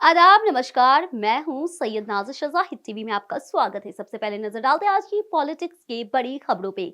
आदाब नमस्कार। मैं हूं सैयद नाज़िर शज़ा। हिट टीवी में आपका स्वागत है। सबसे पहले नजर डालते हैं आज की पॉलिटिक्स के बड़ी खबरों पे।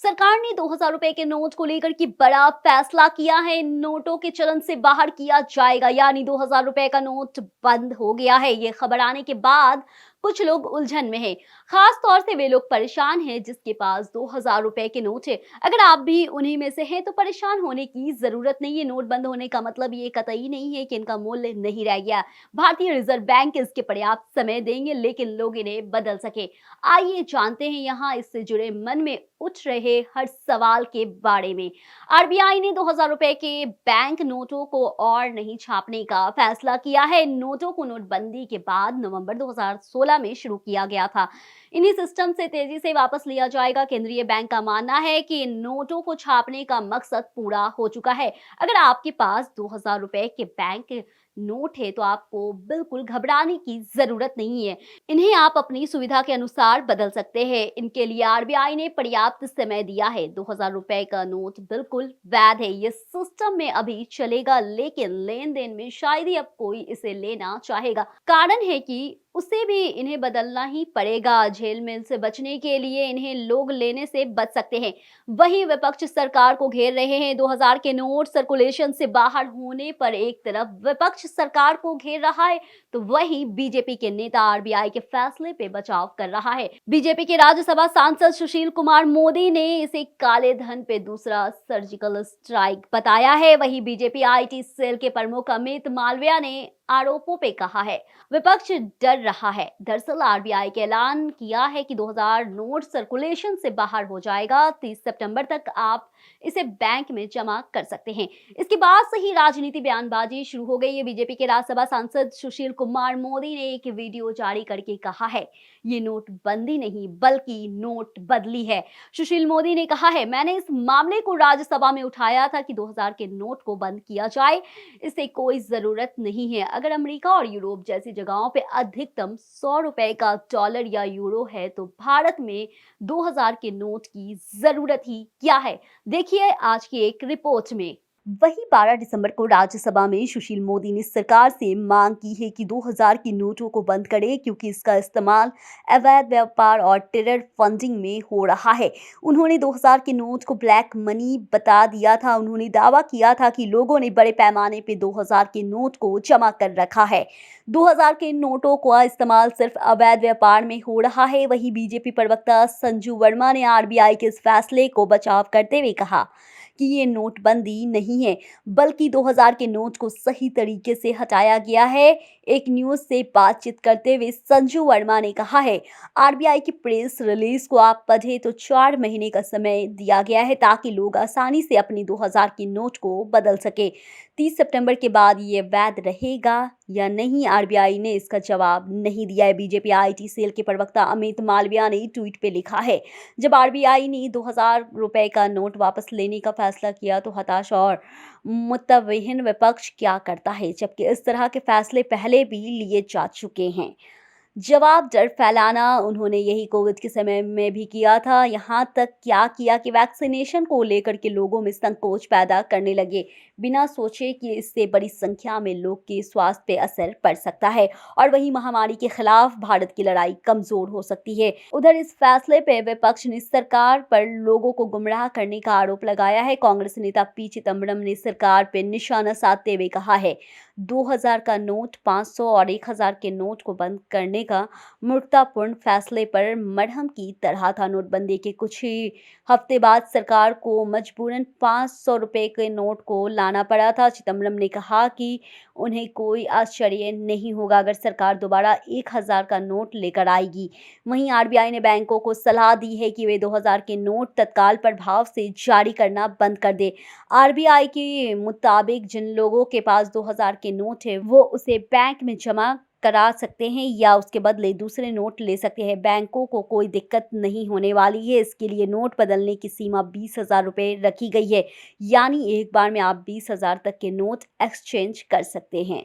सरकार ने 2000 रुपए के नोट को लेकर की बड़ा फैसला किया है। नोटों के चलन से बाहर किया जाएगा, यानी 2000 रुपए का नोट बंद हो गया है। ये खबर आने के बाद कुछ लोग उलझन में हैं। खास तौर से वे लोग परेशान हैं जिसके पास 2000 रुपए के नोट है। अगर आप भी उन्हीं में से हैं तो परेशान होने की जरूरत नहीं है। नोट बंद होने का मतलब ये कतई नहीं है कि इनका मूल्य नहीं रह गया। भारतीय रिजर्व बैंक इसके पर्याप्त समय देंगे, लेकिन लोग इन्हें बदल सके। आइए जानते हैं यहाँ इससे जुड़े मन में उठ रहे हर सवाल के बारे में। आरबीआई ने 2000 रुपए के बैंक नोटों को और नहीं छापने का फैसला किया है। नोटों को नोटबंदी के बाद नवंबर 2016 में शुरू किया गया था। इन्हीं सिस्टम से तेजी से वापस लिया जाएगा। केंद्रीय बैंक का मानना है कि इन नोटों को छापने का मकसद पूरा हो चुका है। अगर आपके पास 2000 रुपए के बैंक नोट है तो आपको बिल्कुल घबराने की जरूरत नहीं है। इन्हें आप अपनी सुविधा के अनुसार बदल सकते हैं। इनके लिए आरबीआई ने पर्याप्त समय दिया है। 2000 रुपए का नोट बिल्कुल वैध है। ये सिस्टम में अभी चलेगा, लेकिन लेन देन में शायद ही अब कोई इसे लेना चाहेगा। कारण है कि उसे भी इन्हें बदलना ही पड़ेगा। झेलमेल से बचने के लिए इन्हें लोग लेने से बच सकते हैं। वहीं विपक्ष सरकार को घेर रहे हैं। 2000 के नोट सर्कुलेशन से बाहर होने पर एक तरफ विपक्ष सरकार को घेर रहा है, तो वहीं बीजेपी के नेता आरबीआई के फैसले पे बचाव कर रहा है। बीजेपी के राज्यसभा सांसद सुशील कुमार मोदी ने इसे काले धन पे दूसरा सर्जिकल स्ट्राइक बताया है। वहीं बीजेपी आईटी सेल के प्रमुख अमित मालविया ने आरोपों पे कहा है विपक्ष डर रहा है। दरअसल आरबीआई के ऐलान किया है कि 2000 नोट सर्कुलेशन से बाहर हो जाएगा। 30 सितंबर तक आप इसे बैंक में जमा कर सकते हैं। इसके बाद से ही राजनीति बयानबाजी शुरू हो गई है। बीजेपी के राज्यसभा सांसद सुशील कुमार मोदी ने एक वीडियो जारी करके कहा है, ये नोट बंदी नहीं बल्कि नोट बदली है। सुशील मोदी ने कहा है, मैंने इस मामले को राज्यसभा में उठाया था कि 2000 के नोट को बंद किया जाए। इससे कोई जरूरत नहीं है। अगर अमेरिका और यूरोप जैसी जगहों पे अधिकतम 100 रुपए का डॉलर या यूरो है तो भारत में 2000 के नोट की जरूरत ही क्या है। देखिए आज की एक रिपोर्ट में। वही 12 दिसंबर को राज्यसभा में सुशील मोदी ने सरकार से मांग की है कि 2000 की नोटों को बंद करे, क्योंकि इसका इस्तेमाल अवैध व्यापार और टेरर फंडिंग में हो रहा है। उन्होंने 2000 के नोट को ब्लैक मनी बता दिया था। उन्होंने दावा किया था कि लोगों ने बड़े पैमाने पे 2000 के नोट को जमा कर रखा है। 2000 के नोटों का इस्तेमाल सिर्फ अवैध व्यापार में हो रहा है। वही बीजेपी प्रवक्ता संजू वर्मा ने आरबीआई के इस फैसले को बचाव करते हुए कहा कि ये नोटबंदी नहीं है, बल्कि 2000 के नोट को सही तरीके से हटाया गया है। एक न्यूज से बातचीत करते हुए संजू वर्मा ने कहा है, आरबीआई की प्रेस रिलीज को आप पढ़े तो 4 महीने का समय दिया गया है ताकि लोग आसानी से अपनी 2000 के नोट को बदल सके। 30 सितंबर के बाद ये वैध रहेगा या नहीं, आरबीआई ने इसका जवाब नहीं दिया है। बीजेपी आईटी सेल के प्रवक्ता अमित मालविया ने ट्वीट पे लिखा है, जब आरबीआई ने 2000 रुपए का नोट वापस लेने का फैसला किया तो हताश और मुतविहिन विपक्ष क्या करता है, जबकि इस तरह के फैसले पहले भी लिए जा चुके हैं। जवाब डर फैलाना उन्होंने यही कोविड के समय में भी किया था। यहाँ तक क्या किया कि वैक्सीनेशन को लेकर के लोगों में संकोच पैदा करने लगे, बिना सोचे कि इससे बड़ी संख्या में लोग के स्वास्थ्य पे असर पड़ सकता है और वही महामारी के खिलाफ भारत की लड़ाई कमजोर हो सकती है। उधर इस फैसले पे विपक्ष ने सरकार पर लोगों को गुमराह करने का आरोप लगाया है। कांग्रेस नेता पी चिदम्बरम ने सरकार पे निशाना साधते हुए कहा है, 2000 का नोट 500 और 1000 के नोट को बंद करने का मूर्खतापूर्ण फैसले पर मरहम की तरह था। नोटबंदी के कुछ ही हफ्ते बाद सरकार को मजबूरन 500 रुपए के नोट को लाना पड़ा था। चिदम्बरम ने कहा कि उन्हें कोई आश्चर्य नहीं होगा अगर सरकार दोबारा 1000 का नोट लेकर आएगी। वहीं आरबीआई ने बैंकों को सलाह दी है कि वे 2000 के नोट तत्काल प्रभाव से जारी करना बंद कर दे। आरबीआई के मुताबिक जिन लोगों के पास 2000 के नोट है वो उसे बैंक में जमा करा सकते हैं या उसके बदले दूसरे नोट ले सकते हैं। बैंकों को कोई दिक्कत नहीं होने वाली है। इसके लिए नोट बदलने की सीमा 20,000 रुपए रखी गई है, यानी एक बार में आप 20,000 तक के नोट एक्सचेंज कर सकते हैं।